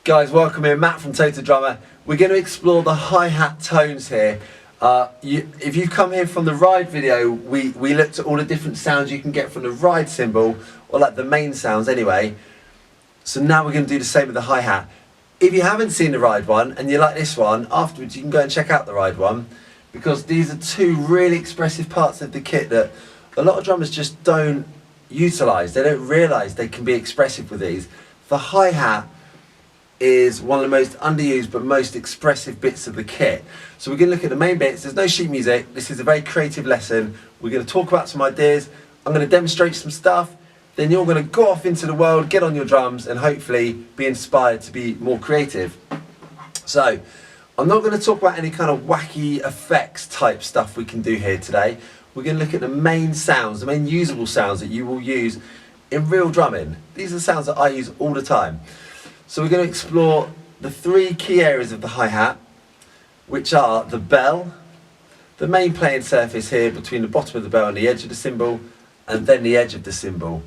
Guys, welcome in, Matt from Total Drummer. We're going to explore the hi-hat tones here. If you've come here from the ride video, we looked at all the different sounds you can get from the ride cymbal, or like the main sounds anyway. So now we're going to do the same with the hi-hat. If you haven't seen the ride one and you like this one, afterwards you can go and check out the ride one, because these are two really expressive parts of the kit that a lot of drummers just don't utilise. They don't realise they can be expressive with these. The hi-hat is one of the most underused but most expressive bits of the kit. So we're going to look at the main bits. There's no sheet music. This is a very creative lesson. We're going to talk about some ideas. I'm going to demonstrate some stuff. Then you're going to go off into the world, get on your drums, and hopefully be inspired to be more creative. So I'm not going to talk about any kind of wacky effects type stuff we can do here today. We're going to look at the main sounds, the main usable sounds that you will use in real drumming. These are sounds that I use all the time. So we're going to explore the three key areas of the hi-hat, which are the bell, the main playing surface here between the bottom of the bell and the edge of the cymbal, and then the edge of the cymbal.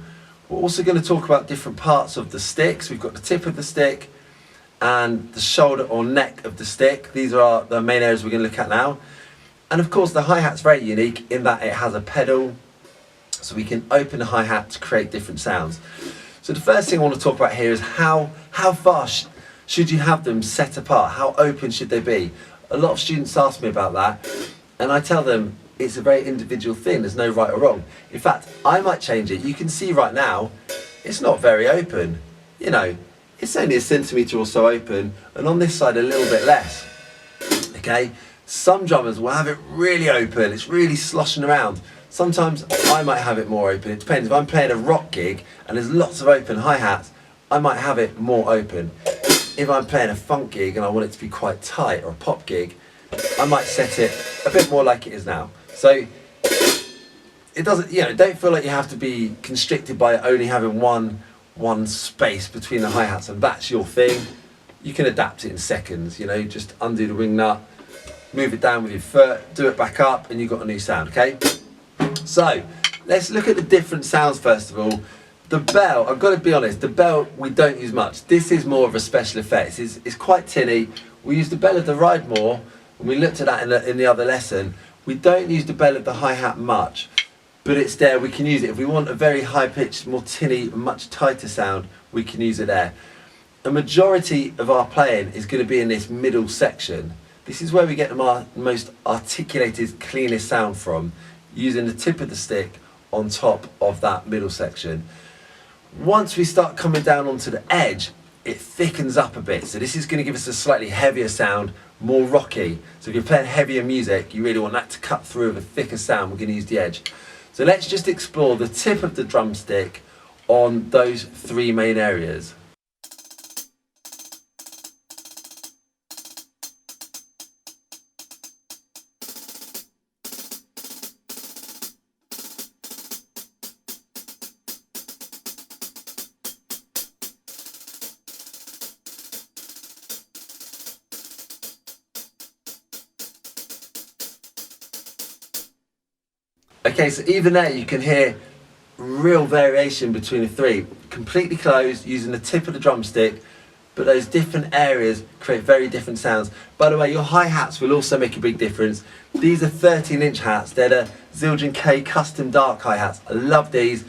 We're also going to talk about different parts of the stick. So we've got the tip of the stick and the shoulder or neck of the stick. These are the main areas we're going to look at now. And of course the hi-hat's very unique in that it has a pedal, so we can open the hi-hat to create different sounds. So the first thing I want to talk about here is how far should you have them set apart? How open should they be? A lot of students ask me about that, and I tell them it's a very individual thing. There's no right or wrong. In fact, I might change it. You can see right now, it's not very open. You know, it's only 1 centimetre or so open, and on this side a little bit less. Okay? Some drummers will have it really open. It's really sloshing around. Sometimes I might have it more open. It depends. If I'm playing a rock gig and there's lots of open hi-hats, I might have it more open. If I'm playing a funk gig and I want it to be quite tight, or a pop gig, I might set it a bit more like it is now. So it doesn't, you know, don't feel like you have to be constricted by only having one space between the hi-hats and that's your thing. You can adapt it in seconds, you know, just undo the wing nut, move it down with your foot, do it back up, and you've got a new sound, okay? So let's look at the different sounds first of all. The bell, I've got to be honest, the bell we don't use much. This is more of a special effect. It's quite tinny. We use the bell of the ride more, and we looked at that in the other lesson. We don't use the bell of the hi-hat much, but it's there. We can use it. If we want a very high-pitched, more tinny, much tighter sound, we can use it there. A majority of our playing is going to be in this middle section. This is where we get the most articulated, cleanest sound from, using the tip of the stick on top of that middle section. Once we start coming down onto the edge, it thickens up a bit. So this is going to give us a slightly heavier sound, more rocky. So if you're playing heavier music, you really want that to cut through with a thicker sound. We're going to use the edge. So let's just explore the tip of the drumstick on those three main areas. Okay, so even there you can hear real variation between the three. Completely closed, using the tip of the drumstick, but those different areas create very different sounds. By the way, your hi-hats will also make a big difference. These are 13-inch hats. They're the Zildjian K custom dark hi-hats. I love these.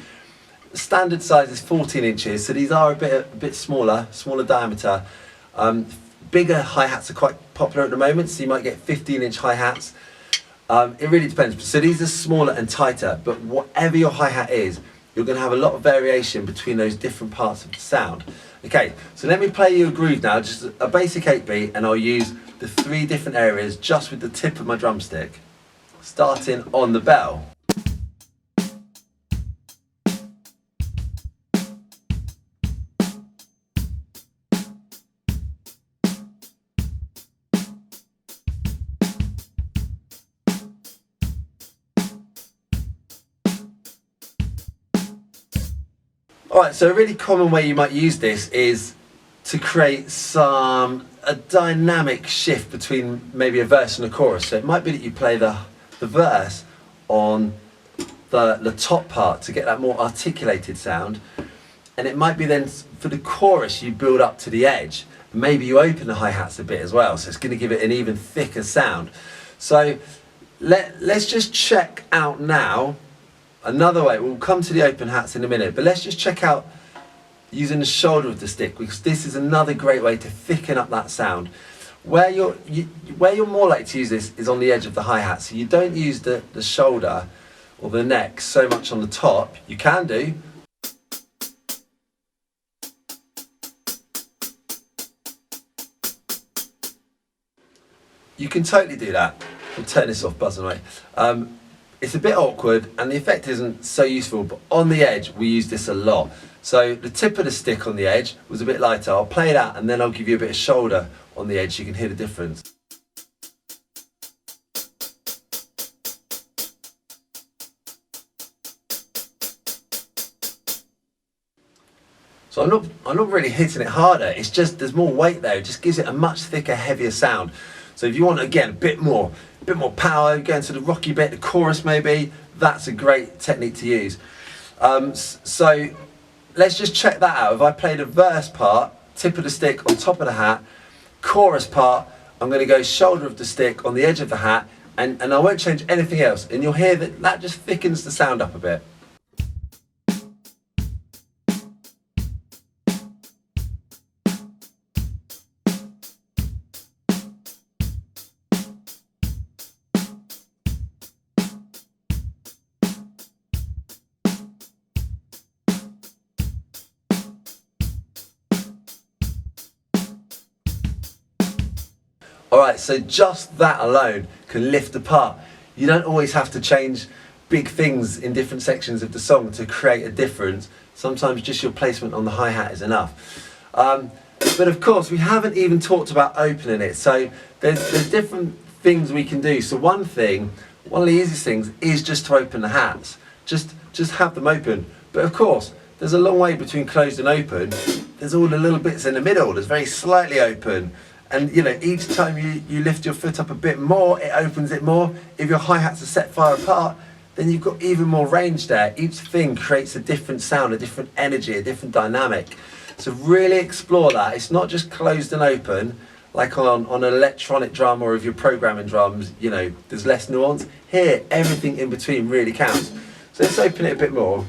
The standard size is 14 inches, so these are a bit smaller diameter. Bigger hi-hats are quite popular at the moment, so you might get 15-inch hi-hats. It really depends. So these are smaller and tighter, but whatever your hi-hat is, you're going to have a lot of variation between those different parts of the sound. Okay, so let me play you a groove now, just a basic 8-beat, and I'll use the three different areas just with the tip of my drumstick, starting on the bell. Alright, so a really common way you might use this is to create a dynamic shift between maybe a verse and a chorus. So it might be that you play the verse on the top part to get that more articulated sound, and it might be then for the chorus you build up to the edge, maybe you open the hi-hats a bit as well, so it's going to give it an even thicker sound. So let's just check out now another way. We'll come to the open hats in a minute, but let's just check out using the shoulder of the stick, because this is another great way to thicken up that sound. Where you're more likely to use this is on the edge of the hi-hat, so you don't use the shoulder or the neck so much on the top. You can do. You can totally do that. We'll turn this off, buzzing away. It's a bit awkward and the effect isn't so useful, but on the edge we use this a lot. So the tip of the stick on the edge was a bit lighter. I'll play it out and then I'll give you a bit of shoulder on the edge so you can hear the difference. So I'm not really hitting it harder, it's just there's more weight there, it just gives it a much thicker, heavier sound. So if you want, again, a bit more power, go into the rocky bit, the chorus maybe, that's a great technique to use. So let's just check that out. If I play the verse part, tip of the stick on top of the hat, chorus part, I'm going to go shoulder of the stick on the edge of the hat, and I won't change anything else, and you'll hear that just thickens the sound up a bit. Alright, so just that alone can lift the part. You don't always have to change big things in different sections of the song to create a difference. Sometimes just your placement on the hi-hat is enough. But of course, we haven't even talked about opening it. So there's different things we can do. So one of the easiest things is just to open the hats. Just have them open. But of course, there's a long way between closed and open. There's all the little bits in the middle. There's very slightly open. And you know, each time you lift your foot up a bit more, it opens it more. If your hi-hats are set far apart, then you've got even more range there. Each thing creates a different sound, a different energy, a different dynamic. So really explore that. It's not just closed and open, like on an electronic drum or if you're programming drums, you know, there's less nuance. Here, everything in between really counts. So let's open it a bit more.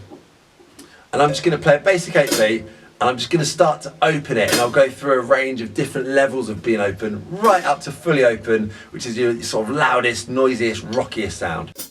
And I'm just going to play a basic 8 beat. And I'm just going to start to open it, and I'll go through a range of different levels of being open, right up to fully open, which is your sort of loudest, noisiest, rockiest sound.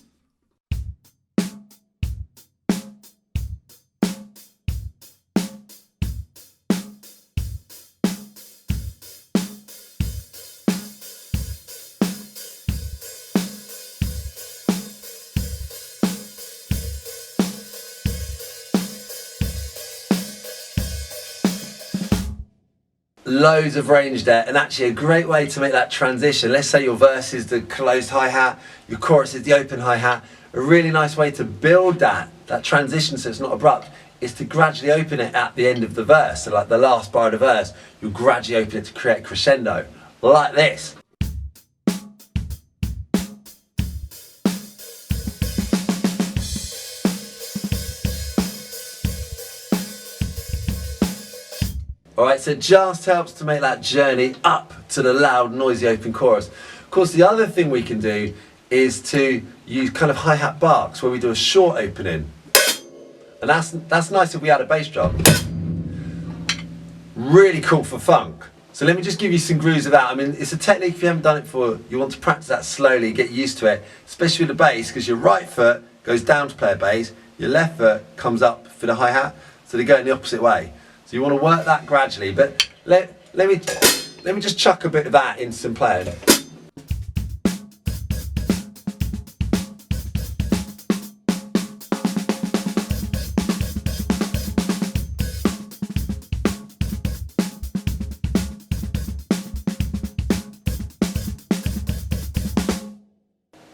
Loads of range there, and actually a great way to make that transition. Let's say your verse is the closed hi-hat, your chorus is the open hi-hat. A really nice way to build that transition so it's not abrupt is to gradually open it at the end of the verse. So like the last bar of the verse, you'll gradually open it to create crescendo, like this. Alright, so it just helps to make that journey up to the loud, noisy open chorus. Of course, the other thing we can do is to use kind of hi-hat barks where we do a short opening. And that's nice if we add a bass drum. Really cool for funk. So let me just give you some grooves of that. I mean, it's a technique if you haven't done it before, you want to practice that slowly, get used to it, especially with the bass, because your right foot goes down to play a bass, your left foot comes up for the hi-hat, so they go in the opposite way. So you want to work that gradually, but let me just chuck a bit of that in some playing.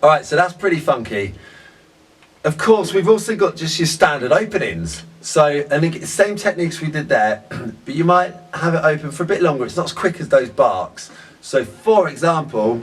Alright, so that's pretty funky. Of course, we've also got just your standard openings. So, and the same techniques we did there, but you might have it open for a bit longer. It's not as quick as those barks. So, for example,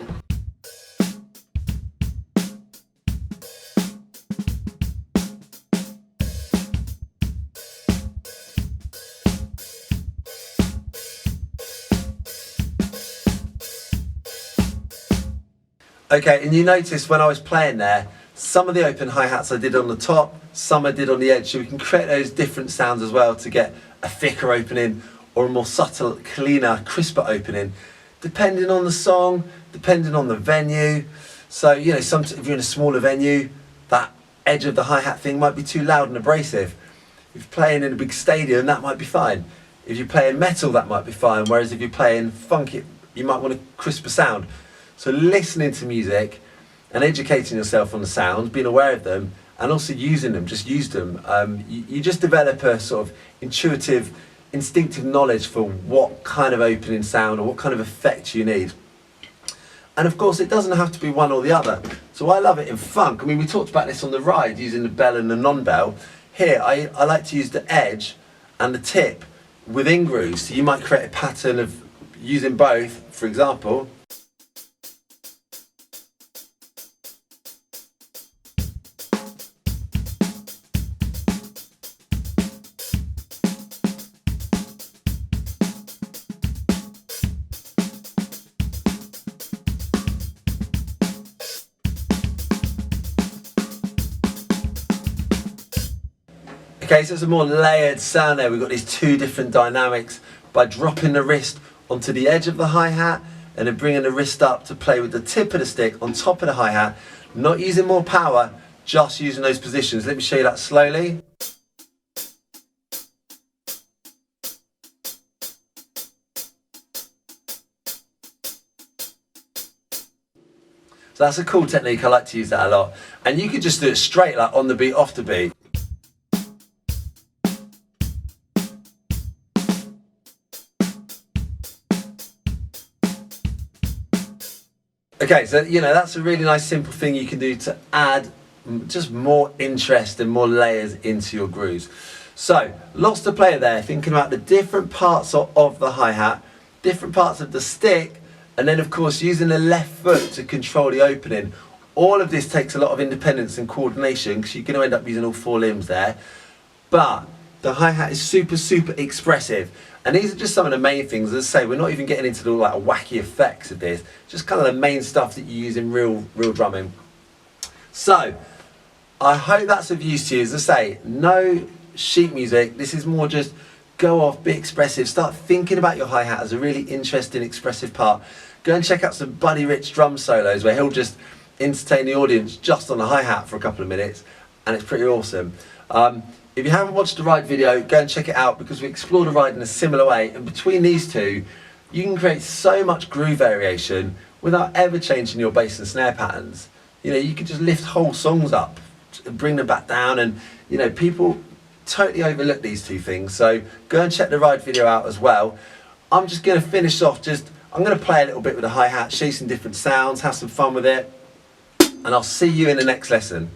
Okay, and you notice when I was playing there, some of the open hi-hats I did on the top, some I did on the edge, so we can create those different sounds as well to get a thicker opening or a more subtle, cleaner, crisper opening, depending on the song, depending on the venue. So, you know, sometimes if you're in a smaller venue, that edge of the hi-hat thing might be too loud and abrasive. If you're playing in a big stadium, that might be fine. If you're playing metal, that might be fine, whereas if you're playing funk, you might want a crisper sound. So listening to music and educating yourself on the sounds, being aware of them, and also using them, just use them. You just develop a sort of intuitive, instinctive knowledge for what kind of opening sound or what kind of effect you need. And of course, it doesn't have to be one or the other. So I love it in funk. I mean, we talked about this on the ride, using the bell and the non-bell. Here, I like to use the edge and the tip within grooves. So you might create a pattern of using both, for example. Okay, so it's a more layered sound there. We've got these two different dynamics by dropping the wrist onto the edge of the hi-hat and then bringing the wrist up to play with the tip of the stick on top of the hi-hat, not using more power, just using those positions. Let me show you that slowly. So that's a cool technique, I like to use that a lot. And you could just do it straight, like on the beat, off the beat. Okay, so you know, that's a really nice simple thing you can do to add just more interest and more layers into your grooves. So, lots to play there, thinking about the different parts of the hi-hat, different parts of the stick, and then of course using the left foot to control the opening. All of this takes a lot of independence and coordination because you're going to end up using all four limbs there. But the hi-hat is super, super expressive. And these are just some of the main things. As I say, we're not even getting into the like wacky effects of this. Just kind of the main stuff that you use in real drumming. So, I hope that's of use to you. As I say, no sheet music. This is more just go off, be expressive. Start thinking about your hi-hat as a really interesting, expressive part. Go and check out some Buddy Rich drum solos where he'll just entertain the audience just on the hi-hat for a couple of minutes. And it's pretty awesome. If you haven't watched the ride video, go and check it out because we explore the ride in a similar way. And between these two, you can create so much groove variation without ever changing your bass and snare patterns. You know, you could just lift whole songs up and bring them back down. And, you know, people totally overlook these two things. So go and check the ride video out as well. I'm just going to finish off I'm going to play a little bit with the hi-hat, show you some different sounds, have some fun with it. And I'll see you in the next lesson.